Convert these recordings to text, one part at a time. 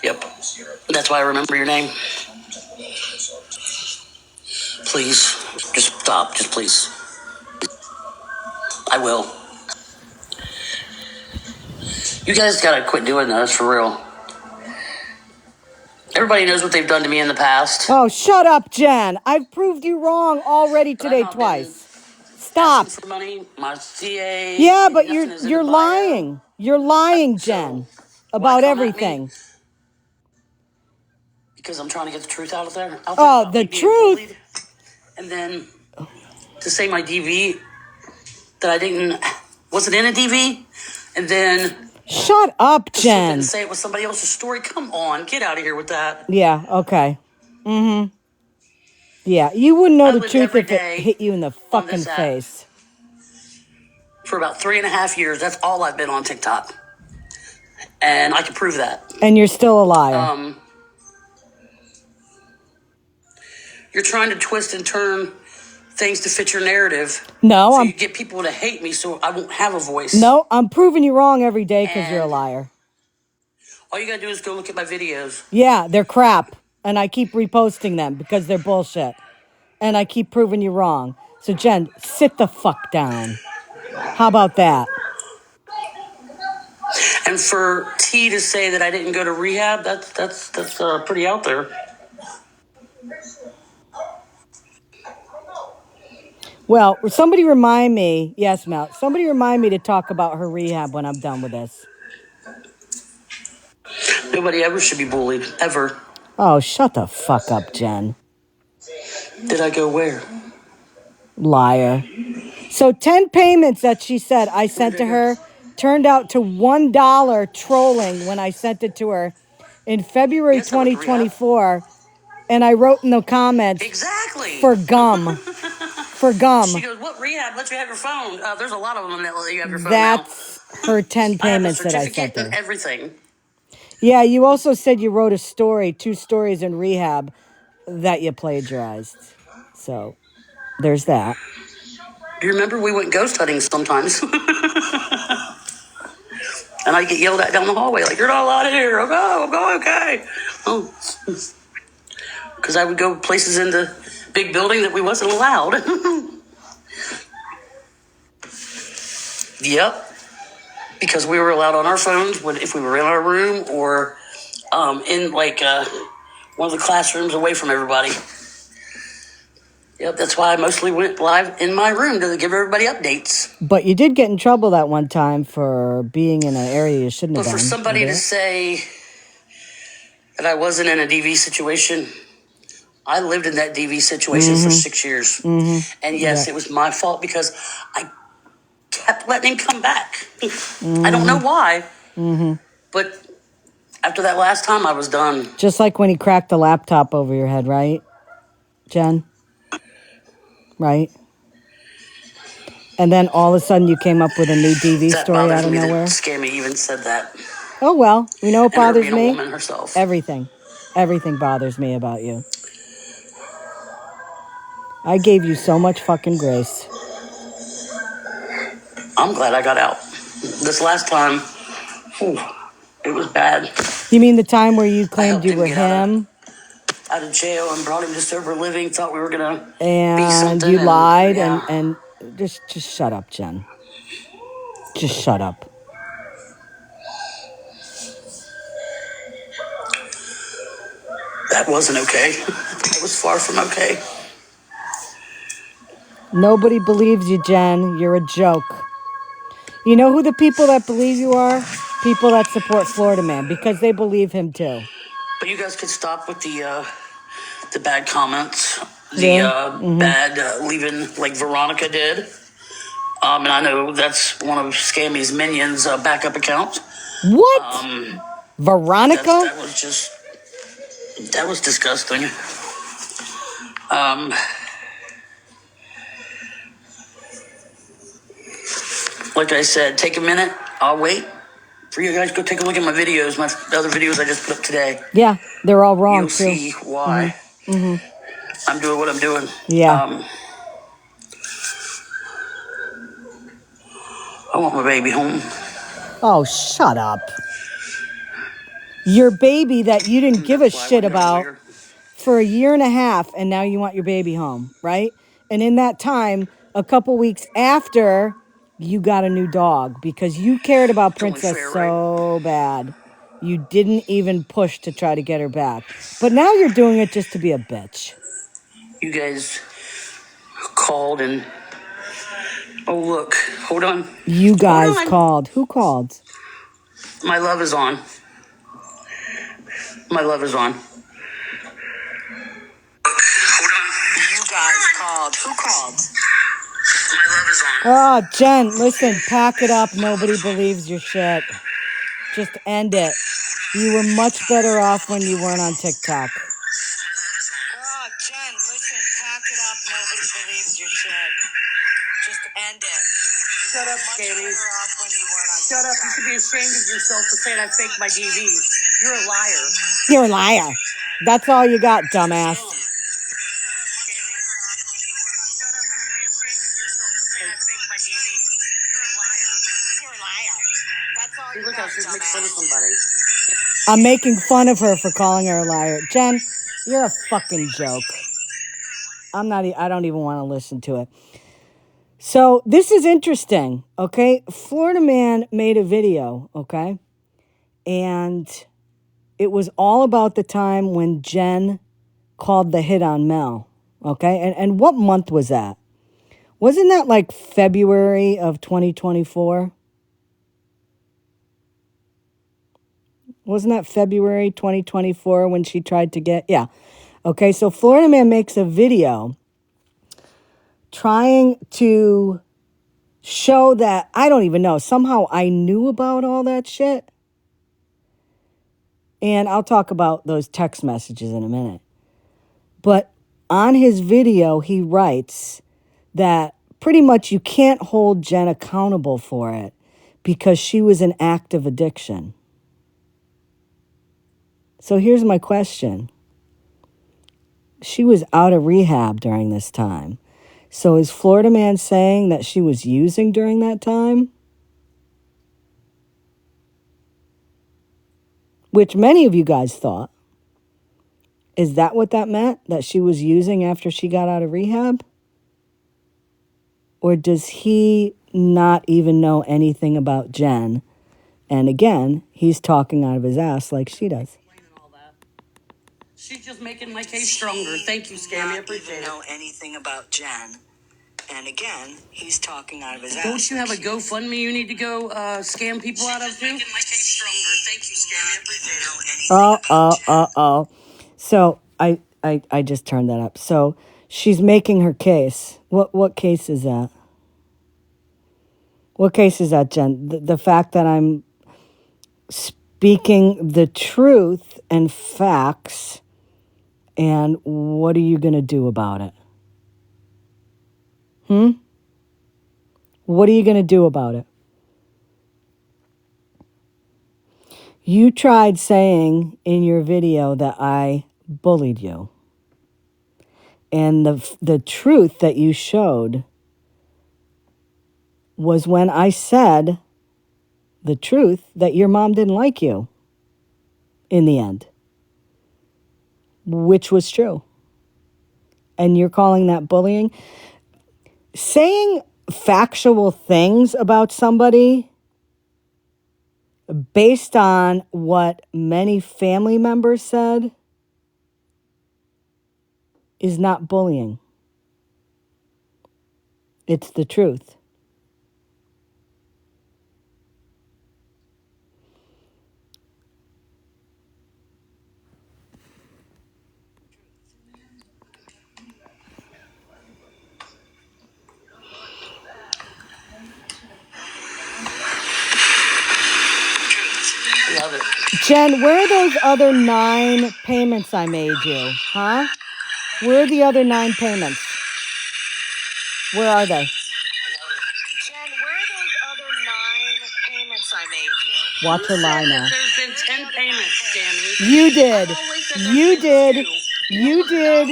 Yep. That's why I remember your name. Please, just stop. Just please. I will. You guys gotta quit doing this for real. Everybody knows what they've done to me in the past. Oh, shut up, Jen. I've proved you wrong already today twice. Stop. For money, my CA. Yeah, but you're lying. You're lying, Jen, about everything. Because I'm trying to get the truth out there. Oh, the truth. And then to say my DV that wasn't in a DV, and then shut up, Jen. And say it was somebody else's story. Come on, get out of here with that. Yeah. Okay. Mm-hmm. Yeah, you wouldn't know the truth if it hit you in the fucking face. For about 3.5 years, that's all I've been on TikTok, and I can prove that. And you're still a liar. You're trying to twist and turn things to fit your narrative. No, so you get people to hate me, so I won't have a voice. No, I'm proving you wrong every day because you're a liar. All you gotta do is go look at my videos. Yeah, they're crap, and I keep reposting them because they're bullshit, and I keep proving you wrong. So Jen, sit the fuck down. How about that? And for T to say that I didn't go to rehab, that's pretty out there. Well, somebody remind me. Yes, Mel. Somebody remind me to talk about her rehab when I'm done with this. Nobody ever should be bullied, ever. Oh, shut the fuck up, Jen. Did I go where? Liar. So 10 payments that she said I sent to her turned out to $1 trolling when I sent it to her in February 2024. And I wrote in the comments, exactly, for gum. For gum. She goes, what rehab lets you have your phone? There's a lot of them that let you have your phone. That's her 10 payments that I sent her. And everything. Yeah, you also said you wrote a story, 2 stories in rehab that you plagiarized. So there's that. Do you remember we went ghost hunting sometimes? And I'd get yelled at down the hallway, like, you're not allowed in here. I'm going, okay. Oh. Because I would go places in the big building that we wasn't allowed. Yep. Because we were allowed on our phones if we were in our room or in like one of the classrooms away from everybody. Yep, that's why I mostly went live in my room to give everybody updates. But you did get in trouble that one time for being in an area you shouldn't have been. But for somebody to say that I wasn't in a DV situation, I lived in that DV situation for 6 years. And yes, it was my fault because I kept letting him come back. I don't know why. But after that last time, I was done. Just like when he cracked the laptop over your head, right, Jen? Right? And then all of a sudden you came up with a new DV story out of nowhere? Scammy even said that. Oh, well. You know what bothers me? A woman herself. Everything. Everything bothers me about you. I gave you so much fucking grace. I'm glad I got out. This last time, it was bad. You mean the time where you claimed you were him? Out of jail and brought him to sober living, thought we were going to be something. And you lied and just shut up, Jen. Just shut up. That wasn't okay. It was far from okay. Nobody believes you, Jen. You're a joke. You know who the people that believe you are? People that support Florida Man, because they believe him too. But you guys could stop with the bad comments, bad leaving like Veronica did. And I know that's one of Scammy's minions' backup accounts. What? Veronica? That was disgusting. Like I said, take a minute. I'll wait for you guys to go take a look at my videos, my other videos I just put up today. Yeah, they're all wrong. You'll see why I'm doing what I'm doing. Yeah. I want my baby home. Oh, shut up. Your baby that you didn't give a That's why I shit went to a about lawyer. for a year and a half, and now you want your baby home, right? And in that time, a couple weeks after, you got a new dog because you cared about It's only Princess fair, right? so bad. You didn't even push to try to get her back. But now you're doing it just to be a bitch. You guys called and oh look, hold on. You guys Hold on. called. Who called? My love is on. My love is on. Hold on. You guys called. Who called? My love is on. Oh, Jen, listen, pack it up. Nobody believes your shit. Just end it. You were much better off when you weren't on TikTok. Oh, Jen, listen, pack it up. Nobody believes your shit. Just end it. Shut up, Scammy. Shut up. You should be ashamed of yourself for saying I faked my DV. You're a liar. You're a liar. That's all you got, dumbass. Look how she's making fun of somebody. I'm making fun of her for calling her a liar. Jen, you're a fucking joke. I don't even want to listen to it. So this is interesting, okay? Florida man made a video, okay? And it was all about the time when Jen called the hit on Mel, okay? And what month was that? Wasn't that like February of 2024? Wasn't that February 2024 when she tried to get, yeah. Okay, so Florida man makes a video trying to show that, I don't even know, somehow I knew about all that shit. And I'll talk about those text messages in a minute. But on his video, he writes that pretty much you can't hold Jen accountable for it because she was an active addiction. So here's my question. She was out of rehab during this time. So is Florida man saying that she was using during that time? Which many of you guys thought. Is that what that meant? That she was using after she got out of rehab? Or does he not even know anything about Jen? And again, he's talking out of his ass like she does. She's just making my case stronger. Thank you, Scammy. I appreciate it. Don't know anything about Jen. And again, he's talking out of his ass. Don't you have a GoFundMe you need to go scam people out of too? Making my case stronger. Thank you, Scammy. I appreciate it. So I just turned that up. So she's making her case. What case is that? What case is that, Jen? The fact that I'm speaking the truth and facts, and what are you going to do about it? What are you going to do about it? You tried saying in your video that I bullied you. And the truth that you showed was when I said the truth that your mom didn't like you in the end, which was true. And you're calling that bullying? Saying factual things about somebody based on what many family members said is not bullying. It's the truth. Love it. Jen, where are those other 9 payments I made you? Huh? Where are the other 9 payments? Where are they? Jen, where are those other 9 payments I made you? Watch her lie now. There's been 10 payments, Scammy. You did. I've always said You there's been did. 2. You One was did $1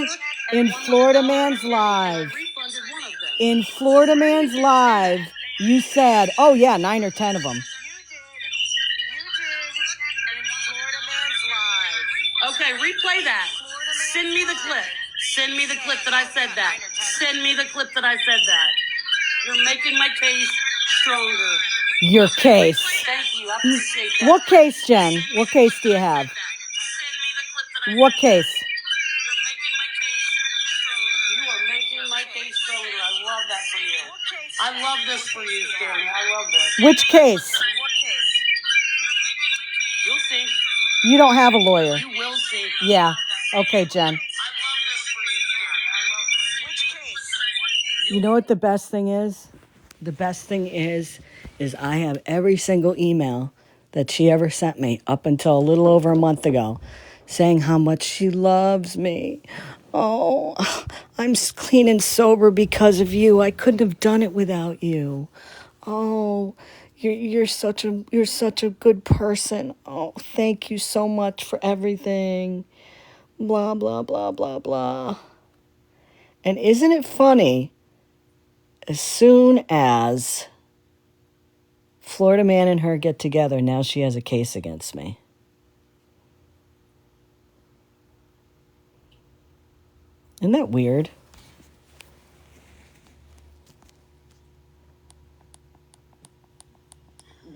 and in one was Florida $1.50, Man's and I Live. refunded one of them. In Florida Man's Live, you said, oh yeah, 9 or 10 of them. Okay, replay that. Send me the clip. Send me the clip that I said that. Send me the clip that I said that. You're making my case stronger. Your case. Thank you. I appreciate that. What case, Jen? What case do you have? Send me the clip that I What said case? that. You're making my case stronger. You are making my case stronger. I love that for you. I love this for you, Scammy. I love this. Which case? What case? You'll see. You don't have a lawyer. You will see. Yeah. Okay, Jen. I love this for you, Scammy. I love this. Which case? You know what the best thing is? The best thing is I have every single email that she ever sent me up until a little over a month ago saying how much she loves me. Oh, I'm clean and sober because of you. I couldn't have done it without you. Oh, you're such a good person. Oh, thank you so much for everything. Blah blah blah blah blah. And isn't it funny? As soon as Florida man and her get together, now she has a case against me. Isn't that weird?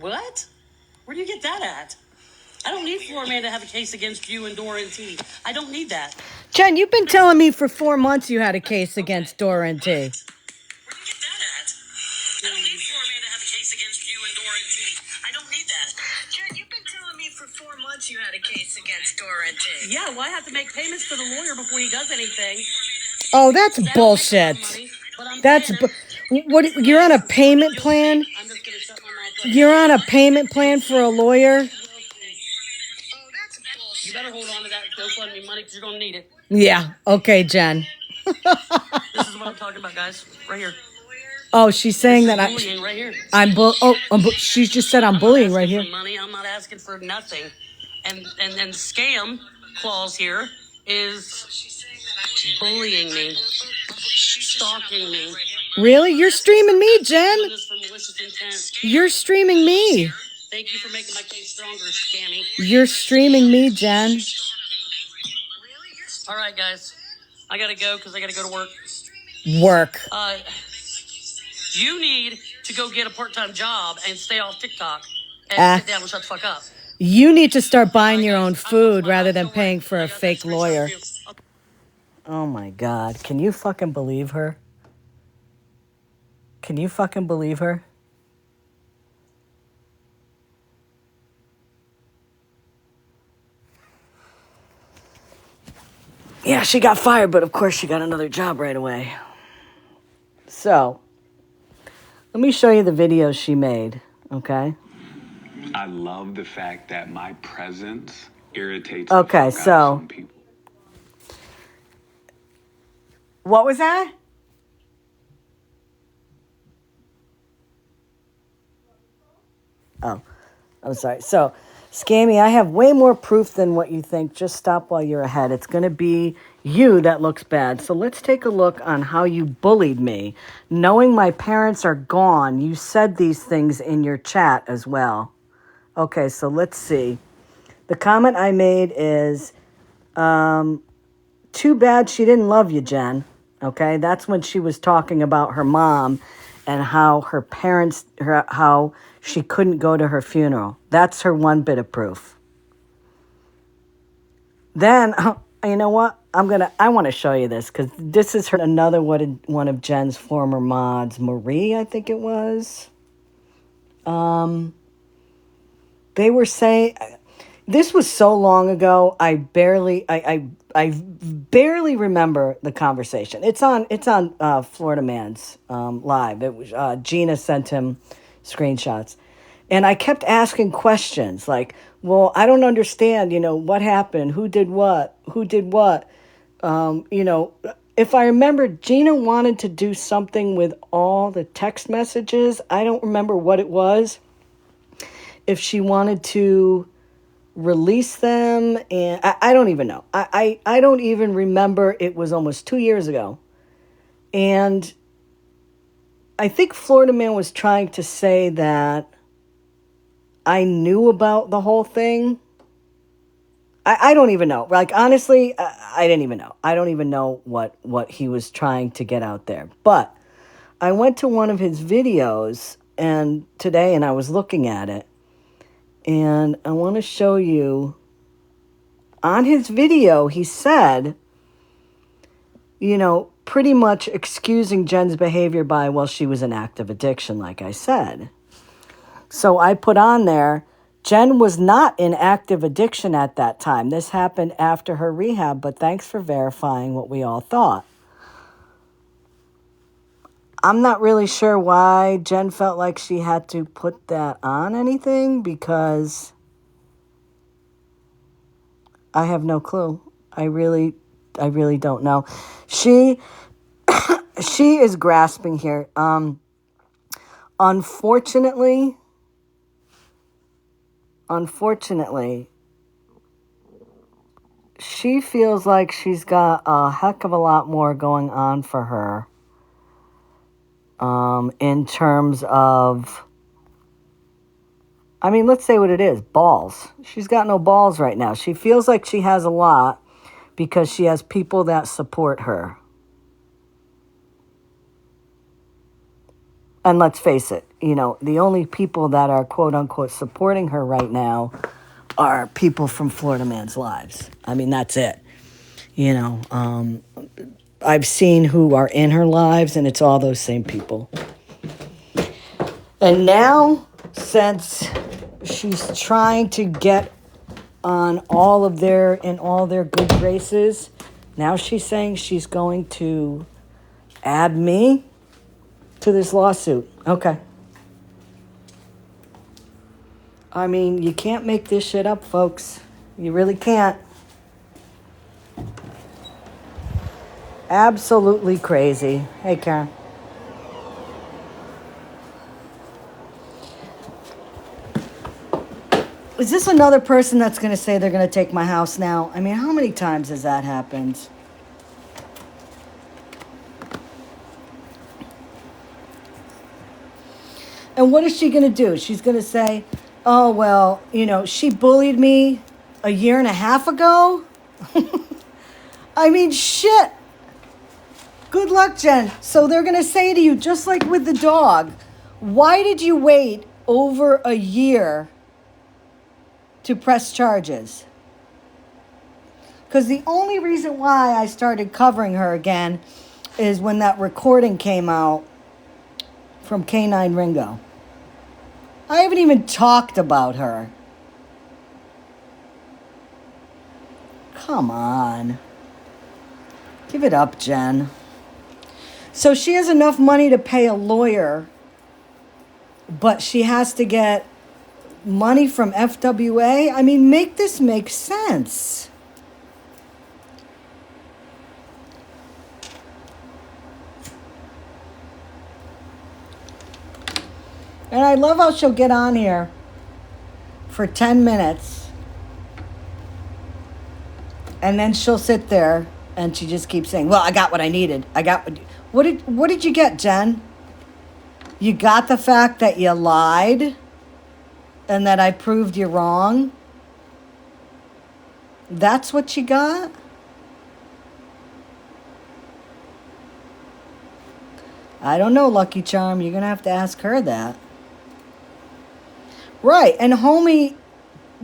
What? Where do you get that at? I don't need Florida man to have a case against you and Dora and T. I don't need that. Jen, you've been telling me for 4 months you had a case against Dora and T. Where do you get that at? I don't need Florida man to have a case against you and Dora and T. I don't need that. Jen, you've been telling me for 4 months you had a case against Dora and T. Yeah, well, I have to make payments to the lawyer before he does anything. Oh, that's I don't make bullshit. enough money, but I'm That's saying- what you're on a payment You'll plan? see. I'm just gonna shut my mouth right You're on a payment plan for a lawyer? Oh, that's bullshit. You better hold on to that GoFundMe money because you're gonna need it. Yeah. Okay, Jen. This is what I'm talking about, guys. Right here. Oh, she's saying that Bullying right here. she just said I'm bullying right here. For money. I'm not asking for nothing. And Scammyclaus here is bullying me, stalking me. Really? You're streaming me, Jen. Doing this for malicious intent. You're streaming me. Thank you for making my case stronger, Scammy. You're streaming me, Jen. All right, guys. I gotta go because I gotta go to work. Work. You need to go get a part-time job and stay off TikTok and sit down and shut the fuck up. You need to start buying your own food rather than paying for a fake lawyer. Oh my God. Can you fucking believe her? Can you fucking believe her? Yeah, she got fired, but of course she got another job right away. So, let me show you the videos she made, okay? I love the fact that my presence irritates Okay, the fuck out so- of some people. What was that? Oh, I'm sorry. So, Scammy, I have way more proof than what you think. Just stop while you're ahead. It's going to be you that looks bad. So let's take a look on how you bullied me. Knowing my parents are gone, you said these things in your chat as well. Okay, so let's see. The comment I made is, too bad she didn't love you, Jen. Okay, that's when she was talking about her mom and how her parents, how she couldn't go to her funeral. That's her one bit of proof. Then, you know what? I want to show you this because this is another one of Jen's former mods, Marie, I think it was. They were saying, this was so long ago, I barely remember the conversation. It's on Florida Man's live. It was Gina sent him screenshots, and I kept asking questions like, "Well, I don't understand. What happened? Who did what? If I remember, Gina wanted to do something with all the text messages. I don't remember what it was. If she wanted to release them, and I don't even know. I don't even remember. It was almost 2 years ago. And I think Florida Man was trying to say that I knew about the whole thing. I don't even know. Like, honestly, I didn't even know. I don't even know what he was trying to get out there. But I went to one of his videos today, and I was looking at it. And I want to show you. On his video, he said, pretty much excusing Jen's behavior by, well, she was in active addiction, like I said. So I put on there, Jen was not in active addiction at that time. This happened after her rehab, but thanks for verifying what we all thought. I'm not really sure why Jen felt like she had to put that on anything, because I have no clue. I really don't know. She is grasping here. Unfortunately, she feels like she's got a heck of a lot more going on for her. In terms of, let's say what it is, balls. She's got no balls right now. She feels like she has a lot because she has people that support her. And let's face it, the only people that are quote unquote supporting her right now are people from Florida Man's Lives. That's it. I've seen who are in her lives, and it's all those same people. And now, since she's trying to get on all their good graces, now she's saying she's going to add me to this lawsuit. Okay. You can't make this shit up, folks. You really can't. Absolutely crazy. Hey, Karen. Is this another person that's going to say they're going to take my house now? How many times has that happened? And what is she going to do? She's going to say, oh, well, she bullied me a year and a half ago? Shit. Good luck, Jen. So they're going to say to you, just like with the dog, why did you wait over a year to press charges? Because the only reason why I started covering her again is when that recording came out from K9 Ringo. I haven't even talked about her. Come on. Give it up, Jen. So she has enough money to pay a lawyer, but she has to get money from FWA? Make this make sense. And I love how she'll get on here for 10 minutes. And then she'll sit there and she just keeps saying, well, I got what I needed. What did you get, Jen? You got the fact that you lied and that I proved you wrong? That's what you got? I don't know, Lucky Charm. You're going to have to ask her that. Right. And homie,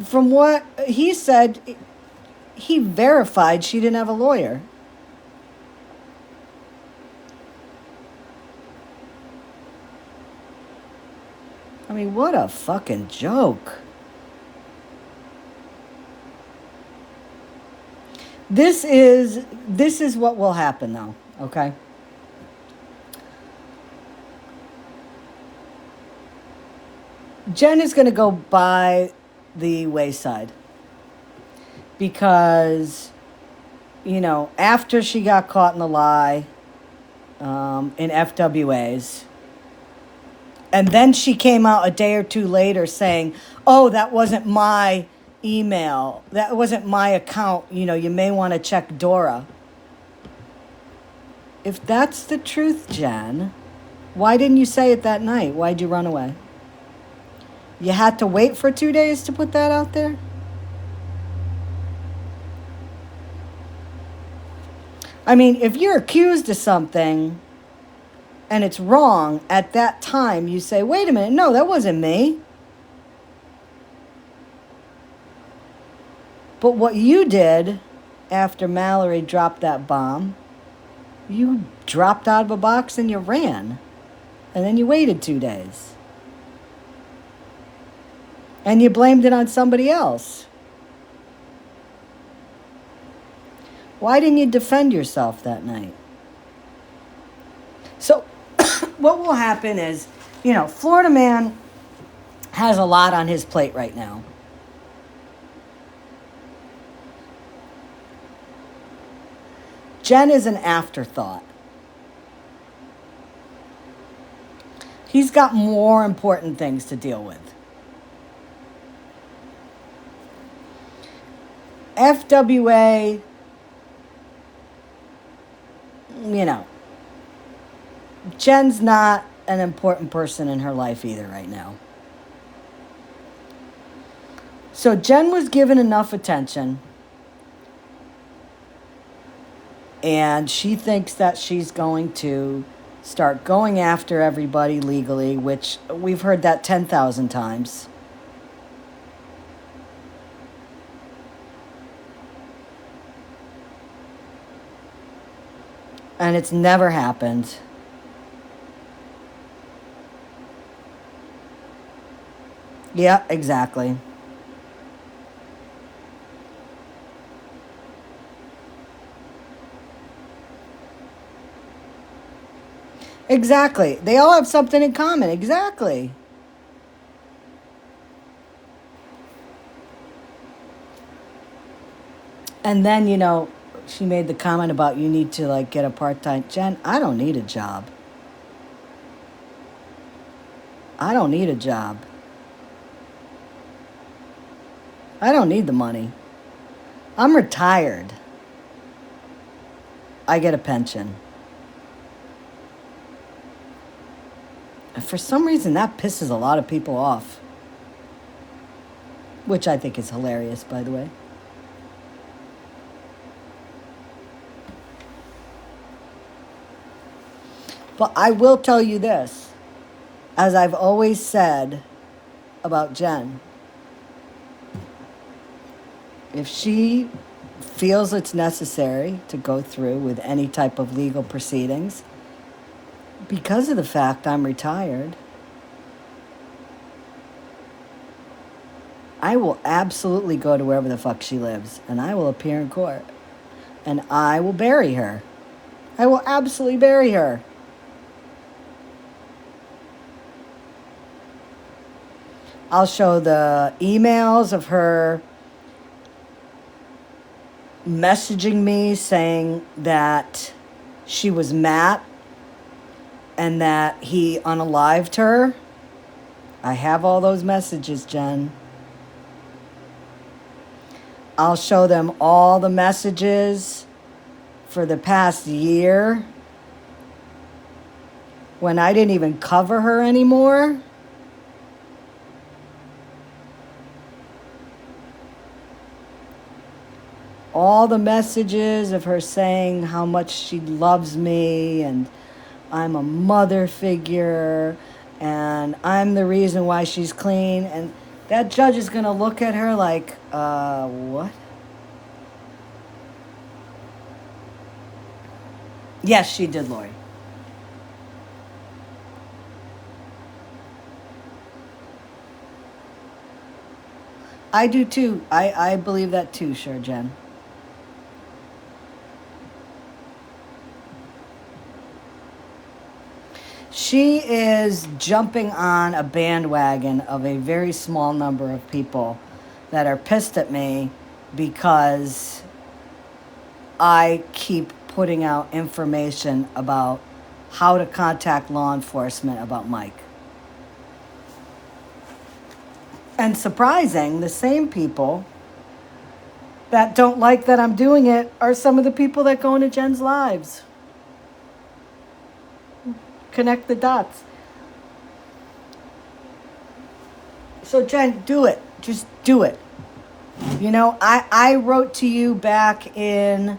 from what he said, he verified she didn't have a lawyer. What a fucking joke. This is what will happen, though, okay? Jen is going to go by the wayside because, after she got caught in the lie in FWA's, and then she came out a day or two later saying, oh, that wasn't my email. That wasn't my account. You may want to check Dora. If that's the truth, Jen, why didn't you say it that night? Why'd you run away? You had to wait for 2 days to put that out there? I mean, if you're accused of something and it's wrong, at that time you say, wait a minute, no, that wasn't me. But what you did after Mallory dropped that bomb, you dropped out of a box and you ran. And then you waited 2 days. And you blamed it on somebody else. Why didn't you defend yourself that night? So what will happen is, Florida man has a lot on his plate right now. Jen is an afterthought. He's got more important things to deal with. FWA, Jen's not an important person in her life either right now. So Jen was given enough attention, and she thinks that she's going to start going after everybody legally, which we've heard that 10,000 times. And it's never happened. Yeah, exactly. Exactly. They all have something in common. Exactly. And then, she made the comment about you need to get a part-time. Jen, I don't need a job. I don't need a job. I don't need the money. I'm retired. I get a pension. And for some reason, that pisses a lot of people off. Which I think is hilarious, by the way. But I will tell you this, as I've always said about Jen, if she feels it's necessary to go through with any type of legal proceedings, because of the fact I'm retired, I will absolutely go to wherever the fuck she lives, and I will appear in court, and I will bury her. I will absolutely bury her. I'll show the emails of her messaging me saying that she was Matt and that he unalived her. I have all those messages, Jen. I'll show them all the messages for the past year when I didn't even cover her anymore. All the messages of her saying how much she loves me and I'm a mother figure and I'm the reason why she's clean. And that judge is going to look at her like, what? Yes, she did, Lori. I do too. I believe that too, sure, Jen. She is jumping on a bandwagon of a very small number of people that are pissed at me because I keep putting out information about how to contact law enforcement about Mike. And surprising, the same people that don't like that I'm doing it are some of the people that go into Jen's lives. Connect the dots. So Jen, do it. Just do it. I wrote to you back in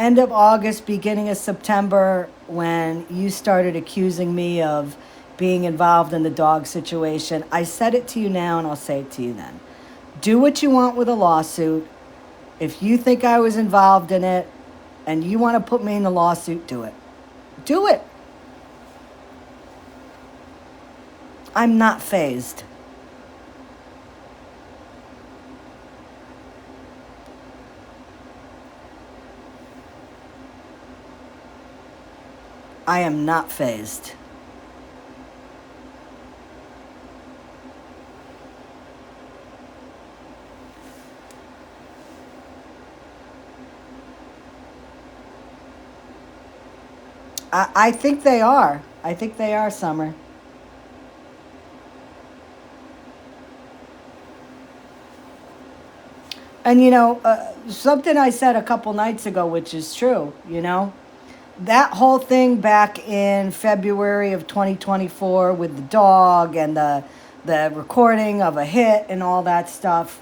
end of August, beginning of September, when you started accusing me of being involved in the dog situation. I said it to you now, and I'll say it to you then. Do what you want with a lawsuit. If you think I was involved in it and you want to put me in the lawsuit, do it. Do it. I'm not fazed. I am not fazed. I think they are. I think they are, Summer. And, something I said a couple nights ago, which is true, that whole thing back in February of 2024 with the dog and the recording of a hit and all that stuff,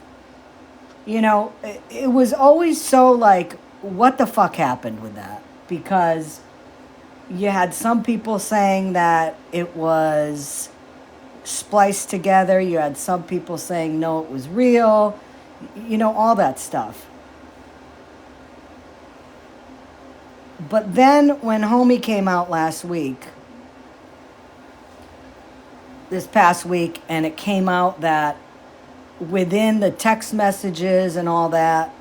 it was always so like, what the fuck happened with that? Because you had some people saying that it was spliced together. You had some people saying, no, it was real. All that stuff. But then when Homie came out this past week, and it came out that within the text messages and all that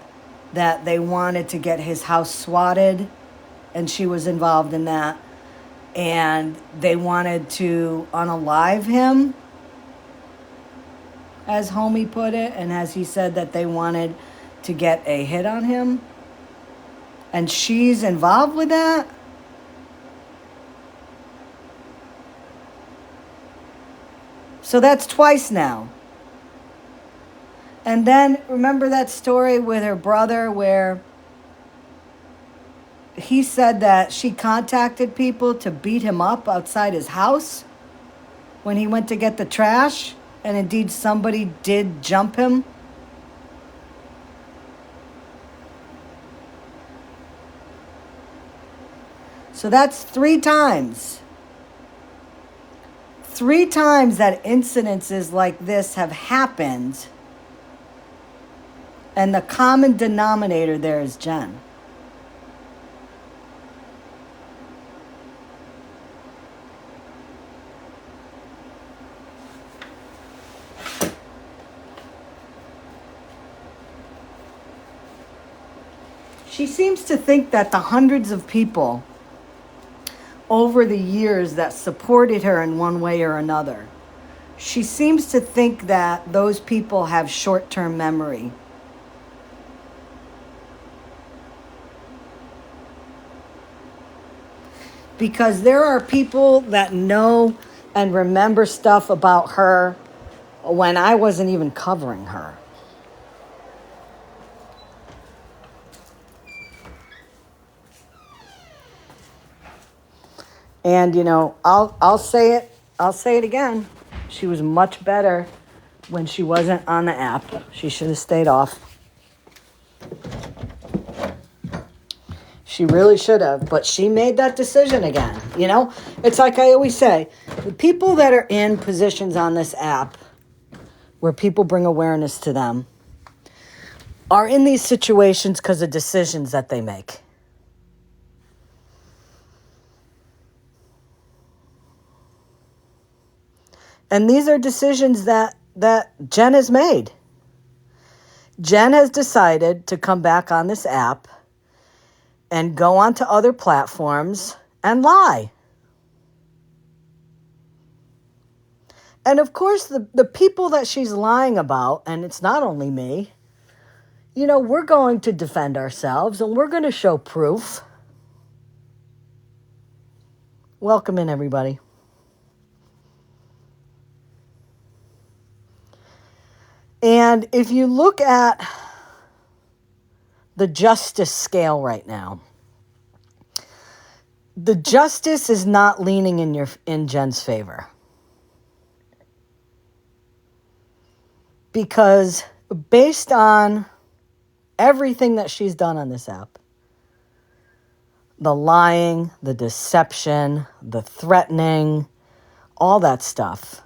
they wanted to get his house swatted, and she was involved in that, and they wanted to unalive him, as Homie put it, and as he said that they wanted to get a hit on him, and she's involved with that. So that's twice now. And then remember that story with her brother where he said that she contacted people to beat him up outside his house when he went to get the trash, and indeed somebody did jump him. So that's 3 times. 3 times that incidences like this have happened. And the common denominator there is Jen. She seems to think that the hundreds of people over the years that supported her in one way or another, she seems to think that those people have short-term memory. Because there are people that know and remember stuff about her when I wasn't even covering her. And I'll say it again. She was much better when she wasn't on the app. She should have stayed off. She really should have, but she made that decision again. It's like I always say, the people that are in positions on this app where people bring awareness to them are in these situations because of decisions that they make. And these are decisions that Jen has made. Jen has decided to come back on this app and go onto other platforms and lie. And of course, the people that she's lying about, and it's not only me, we're going to defend ourselves and we're going to show proof. Welcome in, everybody. And if you look at the justice scale right now, the justice is not leaning in Jen's favor. Because based on everything that she's done on this app, The lying, the deception, the threatening, all that stuff.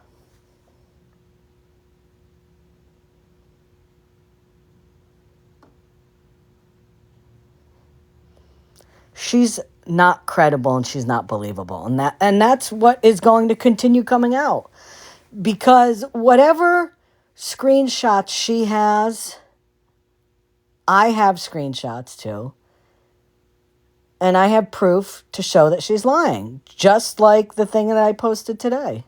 She's not credible and she's not believable. And that's what is going to continue coming out. Because whatever screenshots she has, I have screenshots too. And I have proof to show that she's lying. Just like the thing that I posted today.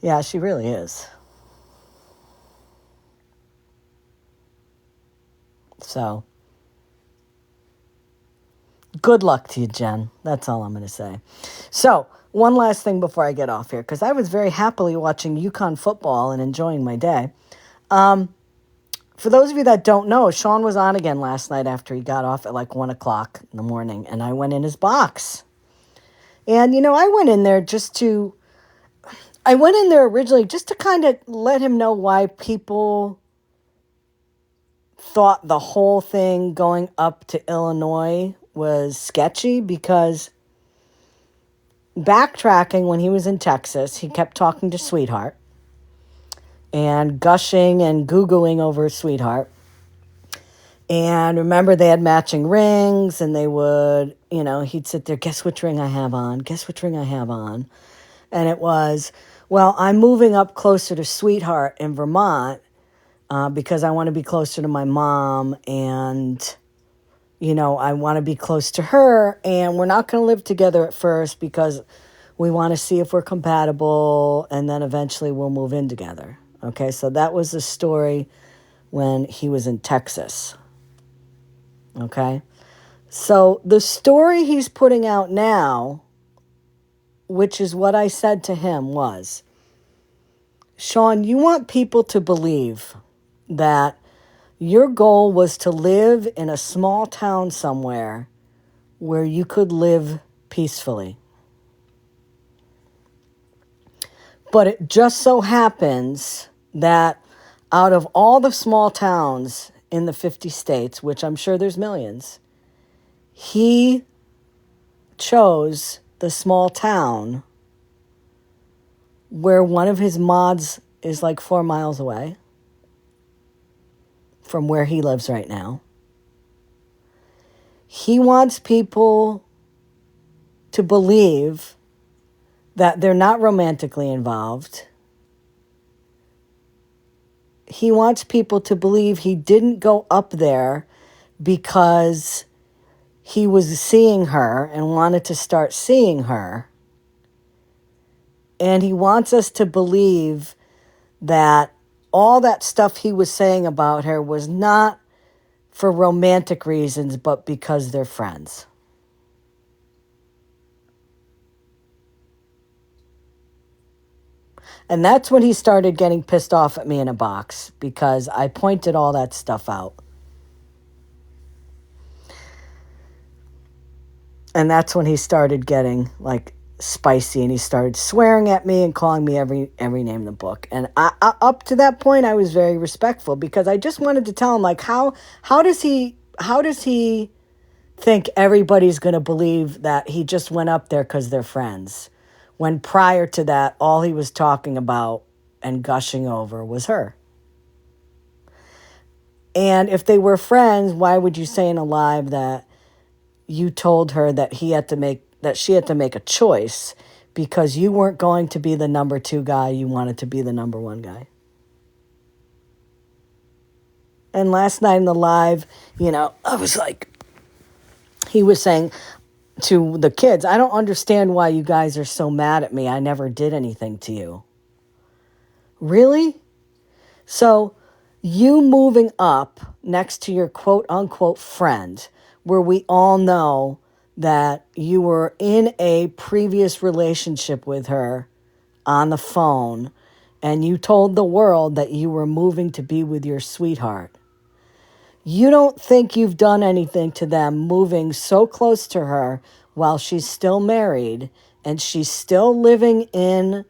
Yeah, she really is. So, good luck to you, Jen. That's all I'm going to say. So, one last thing before I get off here, because I was very happily watching UConn football and enjoying my day. For those of you that don't know, Sean was on again last night after he got off at like 1 o'clock in the morning, and I went in his box. And, I went in there originally just to kind of let him know why people thought the whole thing going up to Illinois was sketchy, because backtracking when he was in Texas, he kept talking to Sweetheart and gushing and Googling over Sweetheart. And remember, they had matching rings, and they would, he'd sit there, guess which ring I have on, guess which ring I have on. And it was, well, I'm moving up closer to Sweetheart in Vermont because I want to be closer to my mom, and, I want to be close to her, and we're not going to live together at first because we want to see if we're compatible, and then eventually we'll move in together. Okay, so that was the story when he was in Texas. Okay, so the story he's putting out now, which is what I said to him, was, Sean, you want people to believe that your goal was to live in a small town somewhere where you could live peacefully. But it just so happens that out of all the small towns in the 50 states, which I'm sure there's millions, he chose the small town where one of his mods is like 4 miles away from where he lives right now. He wants people to believe that they're not romantically involved. He wants people to believe he didn't go up there because he was seeing her and wanted to start seeing her. And he wants us to believe that all that stuff he was saying about her was not for romantic reasons, but because they're friends. And that's when he started getting pissed off at me in a box, because I pointed all that stuff out. And that's when he started getting like spicy, and he started swearing at me and calling me every name in the book. And I up to that point, I was very respectful, because I just wanted to tell him, like, how does he think everybody's going to believe that he just went up there because they're friends, when prior to that, all he was talking about and gushing over was her. And if they were friends, why would you say in a live that you told her that she had to make a choice because you weren't going to be the number 2 guy, you wanted to be the number 1 guy? And last night in the live, I was like, he was saying to the kids, I don't understand why you guys are so mad at me. I never did anything to you. Really? So you moving up next to your quote unquote friend, where we all know that you were in a previous relationship with her on the phone, and you told the world that you were moving to be with your sweetheart. You don't think you've done anything to them moving so close to her while she's still married and she's still living in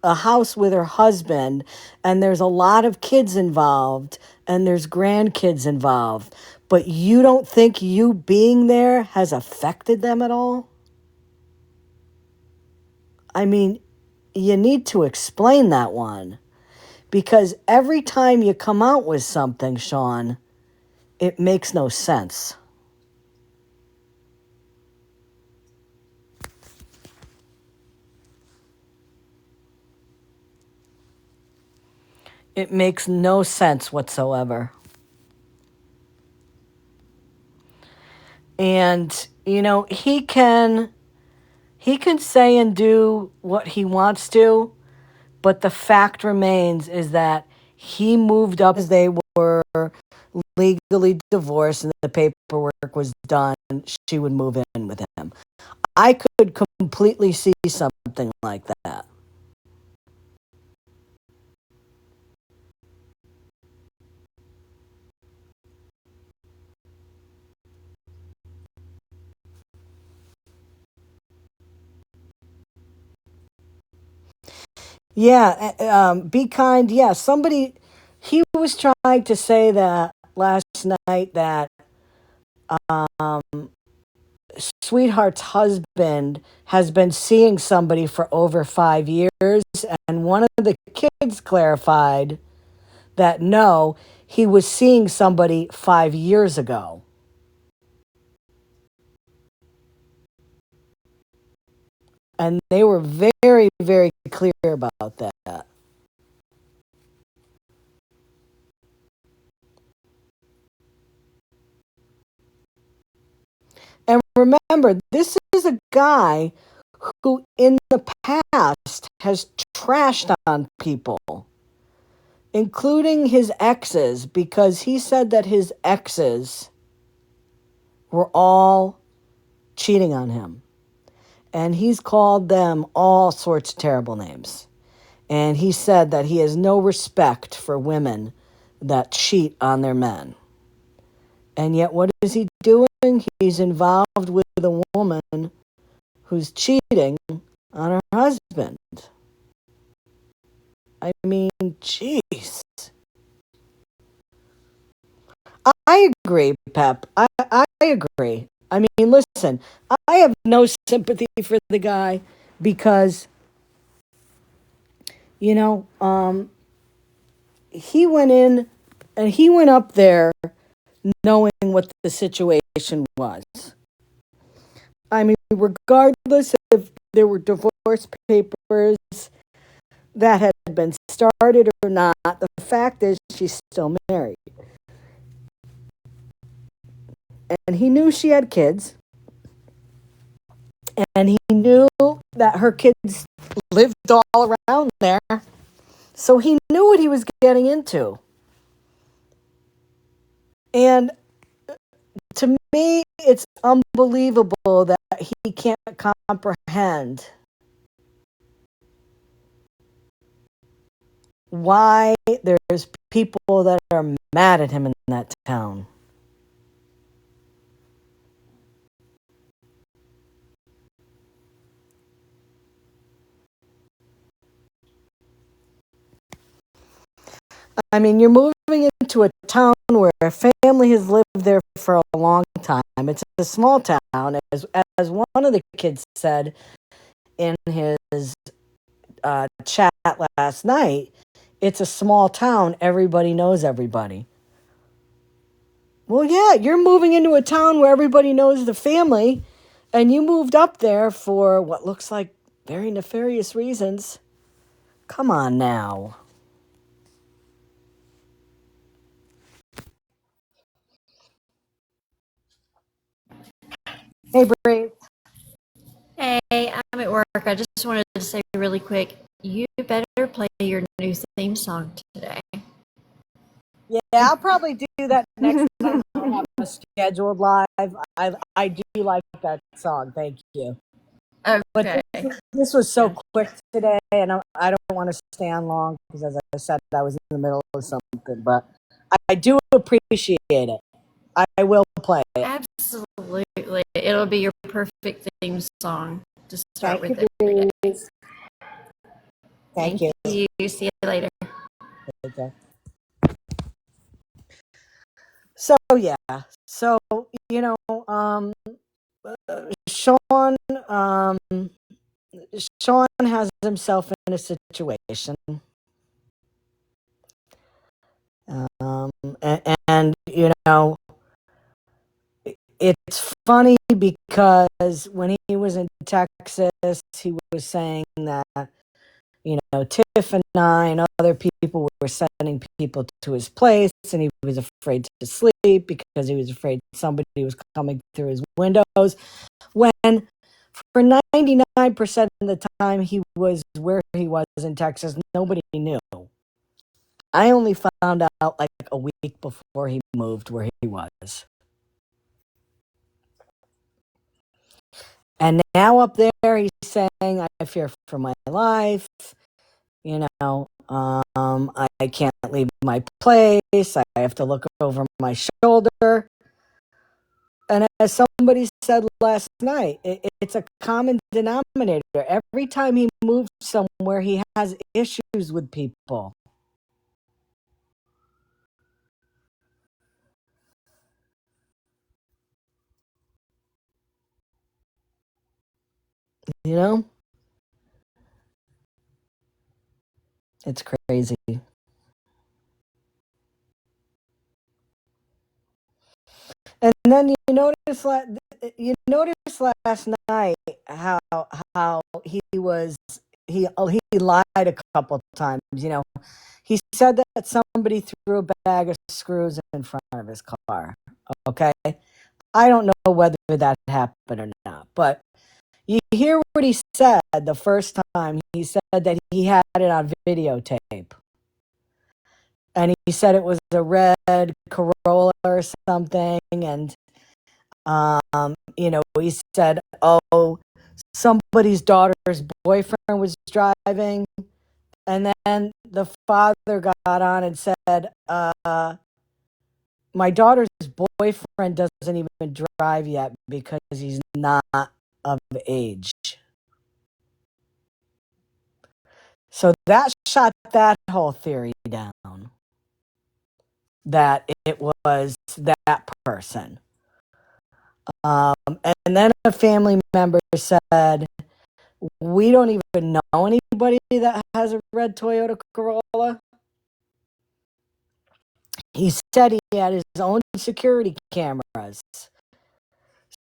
a house with her husband, and there's a lot of kids involved, and there's grandkids involved, but you don't think you being there has affected them at all? I mean, you need to explain that one, because every time you come out with something, Sean, it makes no sense. It makes no sense whatsoever. And, he can say and do what he wants to, but the fact remains is that he moved up as they were legally divorced and the paperwork was done. She would move in with him. I could completely see something like that. Yeah, be kind. Yeah, he was trying to say that last night that um, Sweetheart's husband has been seeing somebody for over 5 years, and one of the kids clarified that no, he was seeing somebody 5 years ago. And they were very, very clear about that. And remember, this is a guy who in the past has trashed on people, including his exes, because he said that his exes were all cheating on him. And he's called them all sorts of terrible names. And he said that he has no respect for women that cheat on their men. And yet, what is he doing? He's involved with a woman who's cheating on her husband. I mean, jeez. I agree, Pep. I agree. I mean, listen, I have no sympathy for the guy because, you know, he went in and he went up there knowing what the situation was. I mean, regardless if there were divorce papers that had been started or not, the fact is she's still married. And he knew she had kids. And he knew that her kids lived all around there. So he knew what he was getting into. And to me, it's unbelievable that he can't comprehend why there's people that are mad at him in that town. I mean, you're moving into a town where a family has lived there for a long time. It's a small town, as one of the kids said in his chat last night. It's a small town. Everybody knows everybody. Well, yeah, you're moving into a town where everybody knows the family, and you moved up there for what looks like very nefarious reasons. Come on now. Hey, Bree. Hey, I'm at work. I just wanted to say really quick, you better play your new theme song today. Yeah, I'll probably do that next time I have a scheduled live. I do like that song. Thank you. But Okay. this was so Yeah. quick today, and I don't want to stand long because, as I said, I was in the middle of something. But I do appreciate it. I will play it. Absolutely. It'll be your perfect theme song to start Thank with you, every day. Bruce. Thank Thank you. you. See you later. Okay. So yeah. So you know, Sean, Sean has himself in a situation, and you know, it's funny because when he was in Texas, he was saying that, Tiff and I and other people were sending people to his place, and he was afraid to sleep because he was afraid somebody was coming through his windows. When for 99% of the time he was where he was in Texas, nobody knew. I only found out like a week before he moved where he was. And now up there, he's saying, I fear for my life. I can't leave my place. I have to look over my shoulder. And as somebody said last night, it's a common denominator. Every time he moves somewhere, he has issues with people. You know? It's crazy. And then you notice last night how he lied a couple of times. He said that somebody threw a bag of screws in front of his car. Okay, I don't know whether that happened or not, but you hear what he said the first time. He said that he had it on videotape. And he said it was a red Corolla or something. And, he said, oh, somebody's daughter's boyfriend was driving. And then the father got on and said, my daughter's boyfriend doesn't even drive yet because he's not of age. So that shot that whole theory down, that it was that person. And then a family member said, we don't even know anybody that has a red Toyota Corolla. He said he had his own security cameras.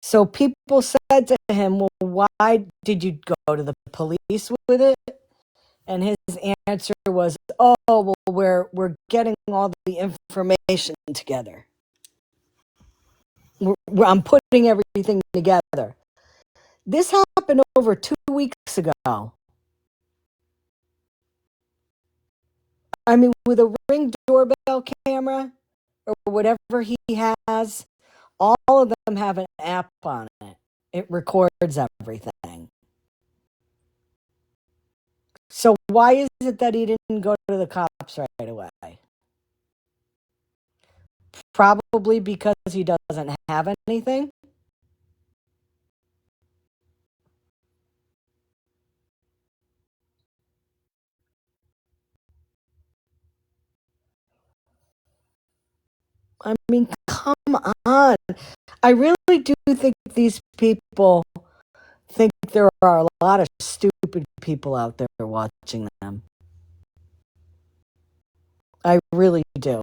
So people said to him, well, why did you go to the police with it? And his answer was, oh, well, we're getting all the information together. I'm putting everything together. This happened over 2 weeks ago. I mean, with a Ring doorbell camera or whatever he has, all of them have an app on it. It records everything. So why is it that he didn't go to the cops right away? Probably because he doesn't have anything. I mean, come on. I really do think these people think there are a lot of stupid people out there watching them. I really do.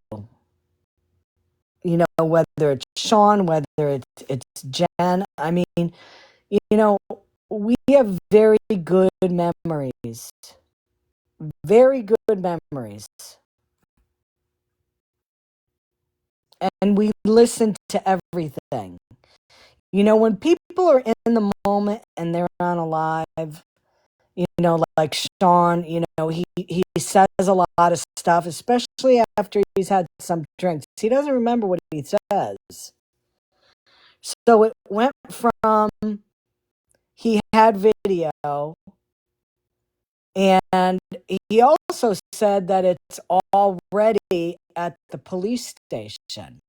Whether it's Sean, whether it's Jen. I mean, we have very good memories. Very good memories. And we listen to everything. When people are in the moment and they're not alive, like Sean, he says a lot of stuff, especially after he's had some drinks. He doesn't remember what he says. So it went from he had video, and he also said that it's already at the police station.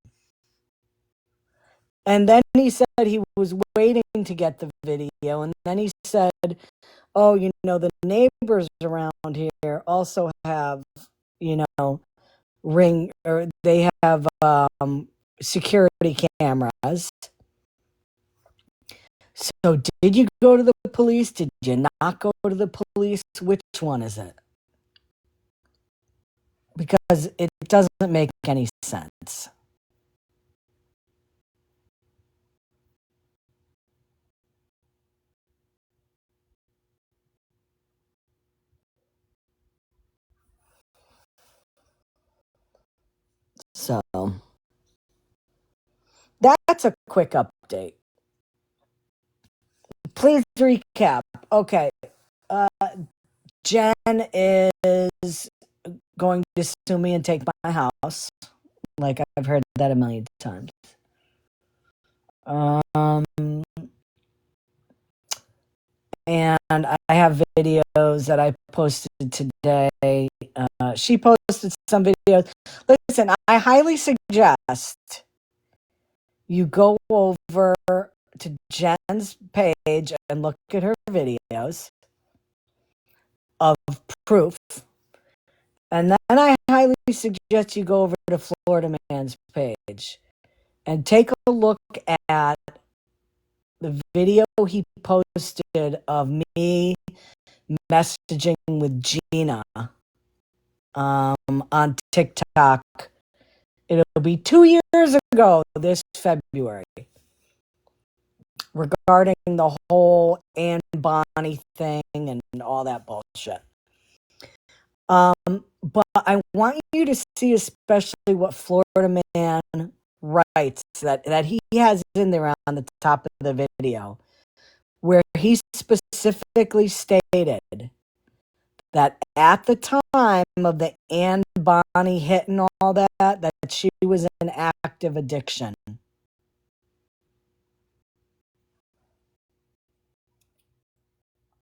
And then he said he was waiting to get the video. And then he said, oh, the neighbors around here also have, ring, or they have security cameras. So did you go to the police? Did you not go to the police? Which one is it? Because it doesn't make any sense. So that's a quick update. Please recap. Okay. Jen is going to sue me and take my house. Like, I've heard that a million times. And I have videos that I posted today. She posted some videos. Listen, I highly suggest you go over to Jen's page and look at her videos of proof. And then I highly suggest you go over to Florida Man's page and take a look at the video he posted of me messaging with Gina on TikTok. It'll be 2 years ago this February, regarding the whole Anne Bonny thing and all that bullshit. But I want you to see especially what Florida Man writes that he has in there on the top of the video, where he specifically stated that at the time of the Anne Bonny hit and all that she was in active addiction.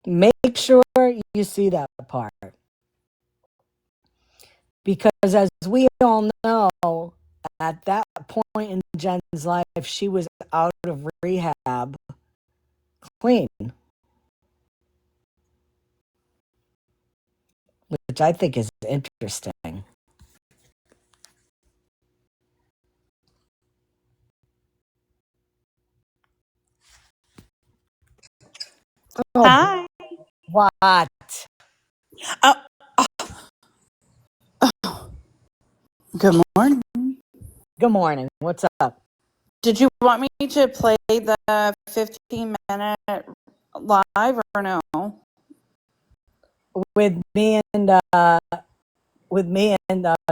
Make sure you see that part. Because as we all know, at that point in Jen's life, she was out of rehab clean. Which I think is interesting. Oh, Hi. what? Oh, good morning. Good morning. What's up? Did you want me to play the 15-minute live or no? With me and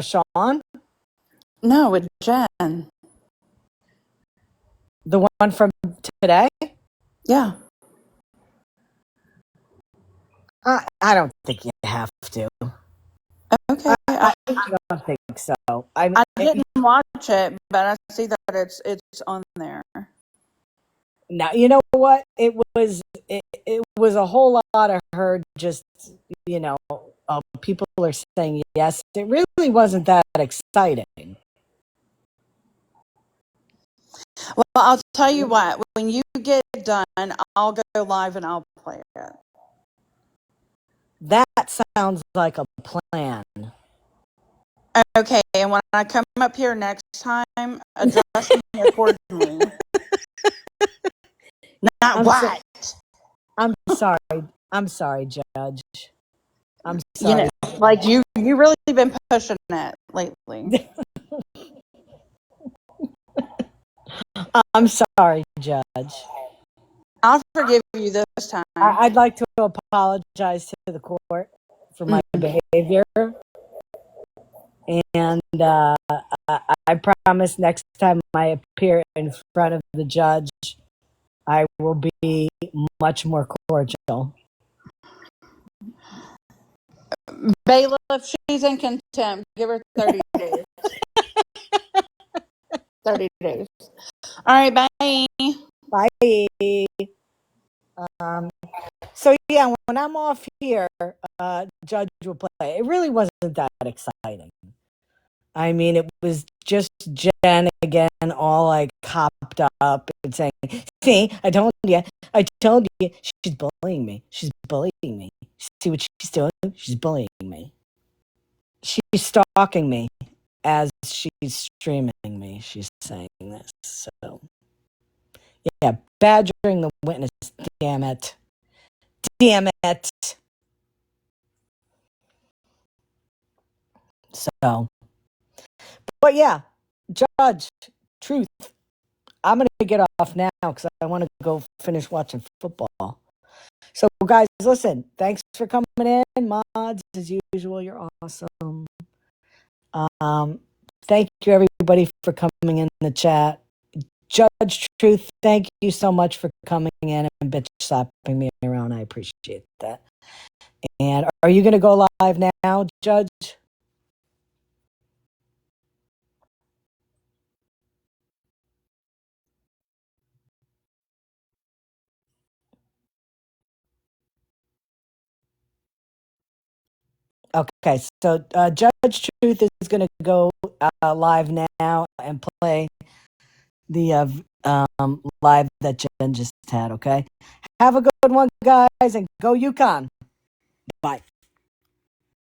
Sean? No, with Jen. The one from today? Yeah. I don't think you have to. Okay. I don't think so. I didn't watch it, but I see that it's on there. Now, you know what? It was a whole lot of her just, people are saying yes. It really wasn't that exciting. Well, I'll tell you what. When you get done, I'll go live and I'll play it. That sounds like a plan. Okay, and when I come up here next time, address me accordingly. Not what? I'm sorry, Judge. I'm sorry. Like you really been pushing it lately. I'm sorry, Judge. I'll forgive you this time. I'd like to apologize to the court for my behavior. And I promise next time I appear in front of the judge, I will be much more cordial. Bailiff, she's in contempt. Give her 30 days. 30 days. All right, bye. Bye. So yeah, when I'm off here, Judge will play. It really wasn't that exciting. I mean, it was just Jen again, all like hopped up and saying, "See, I told you, she's bullying me. She's bullying me. See what she's doing? She's bullying me. She's stalking me as she's streaming me. She's saying this. So, yeah, badgering the witness. Damn it. Damn it." So, but yeah, Judge, truth. I'm going to get off now because I want to go finish watching football. So, guys, listen, thanks for coming in. Mods, as usual, you're awesome. Thank you, everybody, for coming in the chat. Judge Truth, thank you so much for coming in and bitch slapping me around. I appreciate that. And are you going to go live now, Judge? Okay, so Judge Truth is going to go live now and play the live that Jen just had, okay? Have a good one, guys, and go UConn. Bye.